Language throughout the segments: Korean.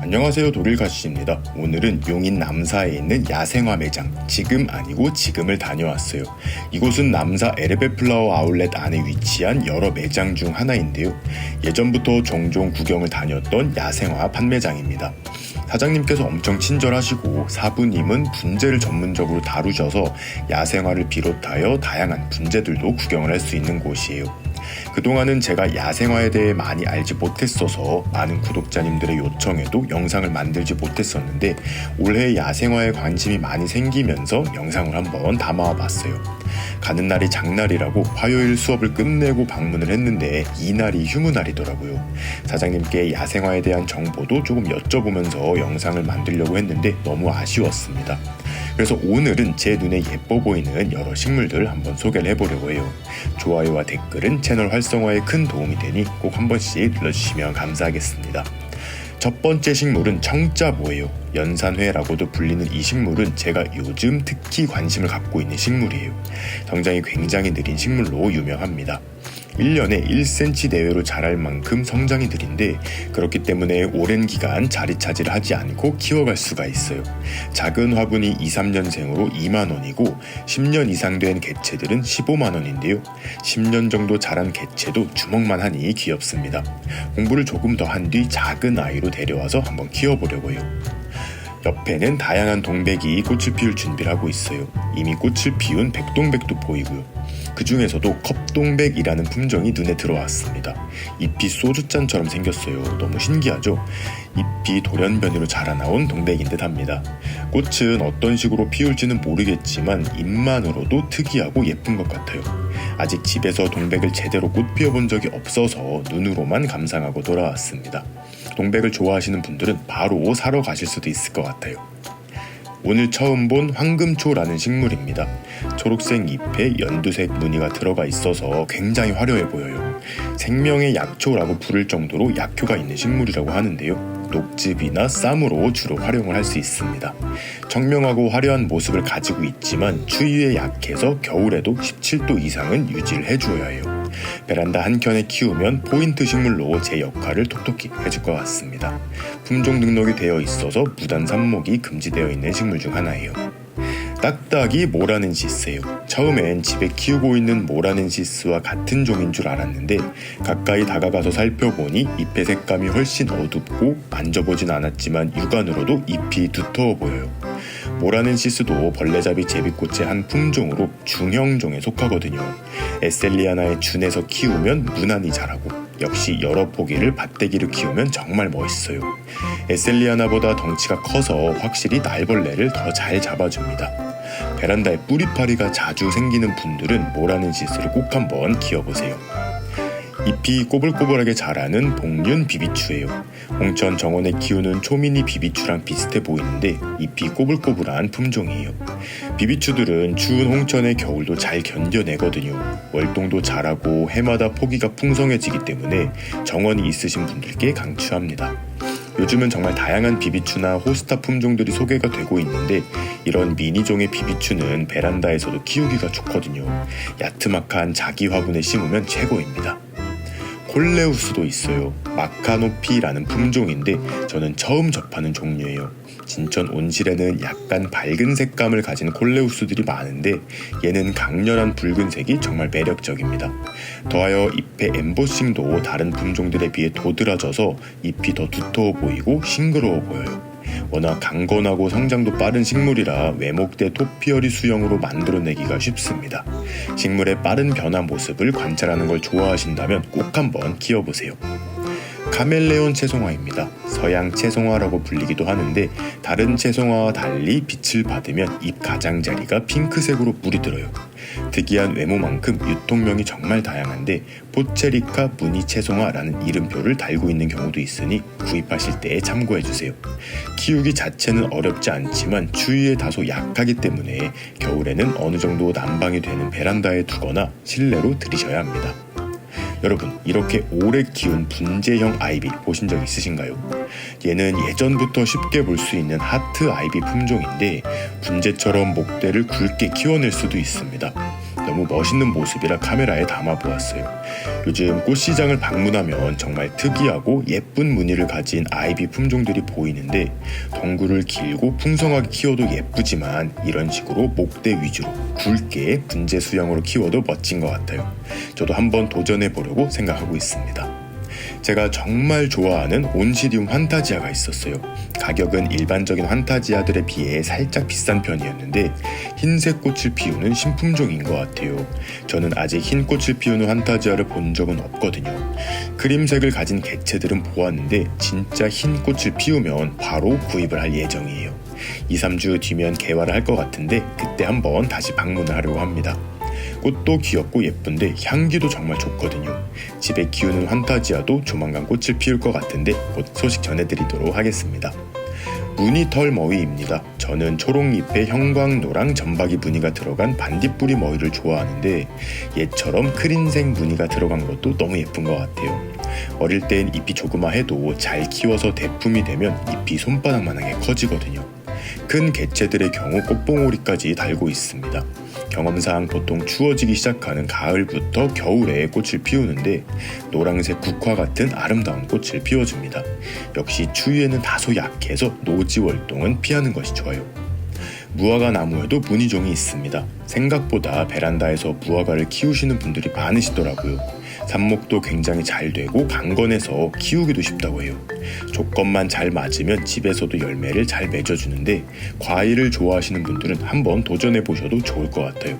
안녕하세요, 독일가시입니다. 오늘은 용인 남사에 있는 야생화 매장 지금 아니고 지금을 다녀왔어요. 이곳은 남사 에르베플라워 아울렛 안에 위치한 여러 매장 중 하나인데요. 예전부터 종종 구경을 다녔던 야생화 판매장입니다. 사장님께서 엄청 친절하시고 사부님은 분재를 전문적으로 다루셔서 야생화를 비롯하여 다양한 분재들도 구경을 할 수 있는 곳이에요. 그동안은 제가 야생화에 대해 많이 알지 못했어서 많은 구독자님들의 요청에도 영상을 만들지 못했었는데 올해 야생화에 관심이 많이 생기면서 영상을 한번 담아와 봤어요. 가는 날이 장날이라고 화요일 수업을 끝내고 방문을 했는데 이날이 휴무날이더라고요. 사장님께 야생화에 대한 정보도 조금 여쭤보면서 영상을 만들려고 했는데 너무 아쉬웠습니다. 그래서 오늘은 제 눈에 예뻐 보이는 여러 식물들 한번 소개를 해보려고 해요. 좋아요와 댓글은 채널 활성화에 큰 도움이 되니 꼭 한 번씩 눌러주시면 감사하겠습니다. 첫 번째 식물은 청자보예요. 연산회라고도 불리는 이 식물은 제가 요즘 특히 관심을 갖고 있는 식물이에요. 성장이 굉장히 느린 식물로 유명합니다. 1년에 1cm 내외로 자랄 만큼 성장이 느린데 그렇기 때문에 오랜 기간 자리 차지를 하지 않고 키워갈 수가 있어요. 작은 화분이 2, 3년생으로 2만원이고 10년 이상 된 개체들은 15만원인데요. 10년 정도 자란 개체도 주먹만 하니 귀엽습니다. 공부를 조금 더 한 뒤 작은 아이로 데려와서 한번 키워보려고 해요. 옆에는 다양한 동백이 꽃을 피울 준비를 하고 있어요. 이미 꽃을 피운 백동백도 보이고요. 그 중에서도 컵동백이라는 품종이 눈에 들어왔습니다. 잎이 소주잔처럼 생겼어요. 너무 신기하죠? 잎이 돌연변이로 자라나온 동백인 듯 합니다. 꽃은 어떤 식으로 피울지는 모르겠지만 잎만으로도 특이하고 예쁜 것 같아요. 아직 집에서 동백을 제대로 꽃 피워본 적이 없어서 눈으로만 감상하고 돌아왔습니다. 동백을 좋아하시는 분들은 바로 사러 가실 수도 있을 것 같아요. 오늘 처음 본 황금초라는 식물입니다. 초록색 잎에 연두색 무늬가 들어가 있어서 굉장히 화려해 보여요. 생명의 약초라고 부를 정도로 약효가 있는 식물이라고 하는데요. 녹즙이나 쌈으로 주로 활용을 할 수 있습니다. 청명하고 화려한 모습을 가지고 있지만 추위에 약해서 겨울에도 17도 이상은 유지를 해주어야 해요. 베란다 한켠에 키우면 포인트 식물로 제 역할을 톡톡히 해줄 것 같습니다. 품종 등록이 되어 있어서 무단 삽목이 금지되어 있는 식물 중 하나예요. 딱딱이 모라넨시스예요. 처음엔 집에 키우고 있는 모라넨시스와 같은 종인 줄 알았는데 가까이 다가가서 살펴보니 잎의 색감이 훨씬 어둡고 만져보진 않았지만 육안으로도 잎이 두터워 보여요. 모라넨시스도 벌레잡이 제비꽃의 한 품종으로 중형종에 속하거든요. 에셀리아나에 준해서 키우면 무난히 자라고 역시 여러 포기를 밭대기로 키우면 정말 멋있어요. 에셀리아나보다 덩치가 커서 확실히 날벌레를 더 잘 잡아줍니다. 베란다에 뿌리파리가 자주 생기는 분들은 모라넨시스를 꼭 한번 키워보세요. 잎이 꼬불꼬불하게 자라는 복륜 비비추예요. 홍천 정원에 키우는 초미니 비비추랑 비슷해 보이는데 잎이 꼬불꼬불한 품종이에요. 비비추들은 추운 홍천의 겨울도 잘 견뎌내거든요. 월동도 잘하고 해마다 포기가 풍성해지기 때문에 정원이 있으신 분들께 강추합니다. 요즘은 정말 다양한 비비추나 호스타 품종들이 소개가 되고 있는데 이런 미니종의 비비추는 베란다에서도 키우기가 좋거든요. 야트막한 자기 화분에 심으면 최고입니다. 콜레우스도 있어요. 마카노피라는 품종인데 저는 처음 접하는 종류예요. 진천 온실에는 약간 밝은 색감을 가진 콜레우스들이 많은데 얘는 강렬한 붉은색이 정말 매력적입니다. 더하여 잎의 엠보싱도 다른 품종들에 비해 도드라져서 잎이 더 두터워 보이고 싱그러워 보여요. 워낙 강건하고 성장도 빠른 식물이라 외목대 토피어리 수형으로 만들어내기가 쉽습니다. 식물의 빠른 변화 모습을 관찰하는 걸 좋아하신다면 꼭 한번 키워보세요. 카멜레온 채송화입니다. 서양 채송화라고 불리기도 하는데 다른 채송화와 달리 빛을 받으면 잎 가장자리가 핑크색으로 물이 들어요. 특이한 외모만큼 유통명이 정말 다양한데 포체리카 무늬 채송화라는 이름표를 달고 있는 경우도 있으니 구입하실 때 참고해주세요. 키우기 자체는 어렵지 않지만 추위에 다소 약하기 때문에 겨울에는 어느 정도 난방이 되는 베란다에 두거나 실내로 들이셔야 합니다. 여러분, 이렇게 오래 키운 분재형 아이비 보신 적 있으신가요? 얘는 예전부터 쉽게 볼 수 있는 하트 아이비 품종인데 분재처럼 목대를 굵게 키워낼 수도 있습니다. 너무 멋있는 모습이라 카메라에 담아보았어요. 요즘 꽃시장을 방문하면 정말 특이하고 예쁜 무늬를 가진 아이비 품종들이 보이는데 덩굴을 길고 풍성하게 키워도 예쁘지만 이런 식으로 목대 위주로 굵게 분재 수영으로 키워도 멋진 것 같아요. 저도 한번 도전해보려고 생각하고 있습니다. 제가 정말 좋아하는 온시디움 환타지아가 있었어요. 가격은 일반적인 환타지아들에 비해 살짝 비싼 편이었는데 흰색 꽃을 피우는 신품종인 것 같아요. 저는 아직 흰 꽃을 피우는 환타지아를 본 적은 없거든요. 크림색을 가진 개체들은 보았는데 진짜 흰 꽃을 피우면 바로 구입을 할 예정이에요. 2-3주 뒤면 개화를 할 것 같은데 그때 한번 다시 방문을 하려고 합니다. 꽃도 귀엽고 예쁜데 향기도 정말 좋거든요. 집에 키우는 환타지아도 조만간 꽃을 피울 것 같은데 곧 소식 전해드리도록 하겠습니다. 무늬털 머위입니다. 저는 초록잎에 형광노랑 점박이 무늬가 들어간 반딧불이 머위를 좋아하는데 얘처럼 크린색 무늬가 들어간 것도 너무 예쁜 것 같아요. 어릴 땐 잎이 조그마해도 잘 키워서 대품이 되면 잎이 손바닥만하게 커지거든요. 큰 개체들의 경우 꽃봉오리까지 달고 있습니다. 경험상 보통 추워지기 시작하는 가을부터 겨울에 꽃을 피우는데 노란색 국화 같은 아름다운 꽃을 피워줍니다. 역시 추위에는 다소 약해서 노지 월동은 피하는 것이 좋아요. 무화과 나무에도 무늬종이 있습니다. 생각보다 베란다에서 무화과를 키우시는 분들이 많으시더라고요. 삽목도 굉장히 잘 되고 강건해서 키우기도 쉽다고 해요. 조건만 잘 맞으면 집에서도 열매를 잘 맺어주는데 과일을 좋아하시는 분들은 한번 도전해보셔도 좋을 것 같아요.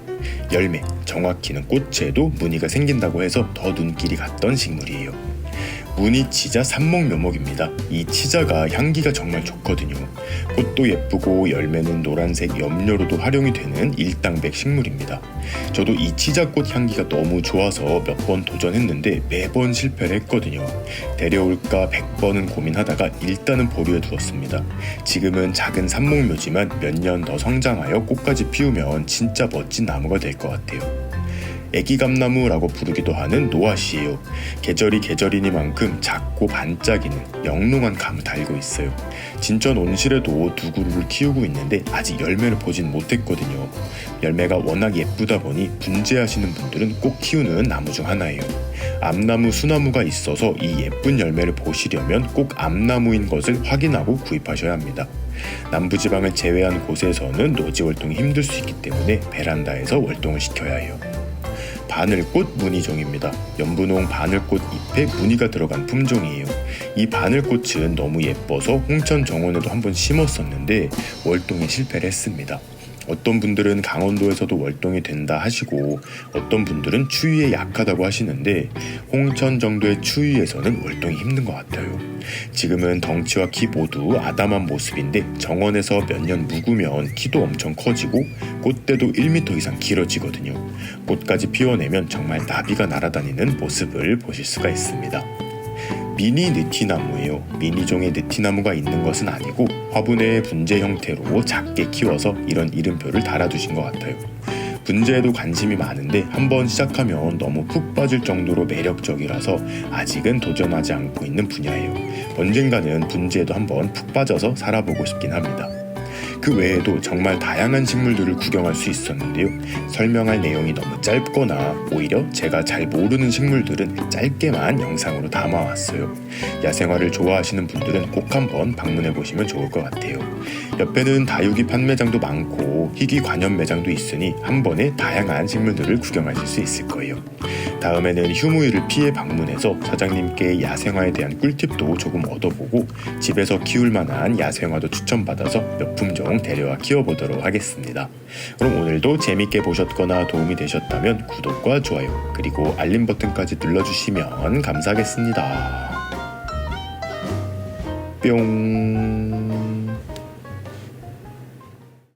열매, 정확히는 꽃에도 무늬가 생긴다고 해서 더 눈길이 갔던 식물이에요. 무늬치자 삽목묘목입니다. 이 치자가 향기가 정말 좋거든요. 꽃도 예쁘고 열매는 노란색 염료로도 활용이 되는 일당백 식물입니다. 저도 이 치자꽃 향기가 너무 좋아서 몇 번 도전했는데 매번 실패를 했거든요. 데려올까 100번은 고민하다가 일단은 보류해 두었습니다. 지금은 작은 삽목묘지만 몇 년 더 성장하여 꽃까지 피우면 진짜 멋진 나무가 될 것 같아요. 애기감나무라고 부르기도 하는 노아씨예요. 계절이 계절이니만큼 작고 반짝이는 영롱한 감을 달고 있어요. 진천 온실에도 두 그루를 키우고 있는데 아직 열매를 보진 못했거든요. 열매가 워낙 예쁘다 보니 분재하시는 분들은 꼭 키우는 나무 중 하나예요. 암나무, 수나무가 있어서 이 예쁜 열매를 보시려면 꼭 암나무인 것을 확인하고 구입하셔야 합니다. 남부지방을 제외한 곳에서는 노지 월동이 힘들 수 있기 때문에 베란다에서 월동을 시켜야 해요. 바늘꽃 무늬종입니다. 연분홍 바늘꽃 잎에 무늬가 들어간 품종이에요. 이 바늘꽃은 너무 예뻐서 홍천 정원에도 한번 심었었는데 월동에 실패를 했습니다. 어떤 분들은 강원도에서도 월동이 된다 하시고 어떤 분들은 추위에 약하다고 하시는데 홍천 정도의 추위에서는 월동이 힘든 것 같아요. 지금은 덩치와 키 모두 아담한 모습인데 정원에서 몇 년 묵으면 키도 엄청 커지고 꽃대도 1m 이상 길어지거든요. 꽃까지 피워내면 정말 나비가 날아다니는 모습을 보실 수가 있습니다. 미니 느티나무예요. 미니종의 느티나무가 있는 것은 아니고 화분의 분재 형태로 작게 키워서 이런 이름표를 달아두신 것 같아요. 분재에도 관심이 많은데 한번 시작하면 너무 푹 빠질 정도로 매력적이라서 아직은 도전하지 않고 있는 분야예요. 언젠가는 분재에도 한번 푹 빠져서 살아보고 싶긴 합니다. 그 외에도 정말 다양한 식물들을 구경할 수 있었는데요. 설명할 내용이 너무 짧거나 오히려 제가 잘 모르는 식물들은 짧게만 영상으로 담아왔어요. 야생화를 좋아하시는 분들은 꼭 한번 방문해보시면 좋을 것 같아요. 옆에는 다육이 판매장도 많고 희귀 관현 매장도 있으니 한 번에 다양한 식물들을 구경하실 수 있을 거예요. 다음에는 휴무일을 피해 방문해서 사장님께 야생화에 대한 꿀팁도 조금 얻어보고 집에서 키울 만한 야생화도 추천받아서 몇 품종 데려와 키워보도록 하겠습니다. 그럼 오늘도 재밌게 보셨거나 도움이 되셨다면 구독과 좋아요 그리고 알림 버튼까지 눌러주시면 감사하겠습니다. 뿅.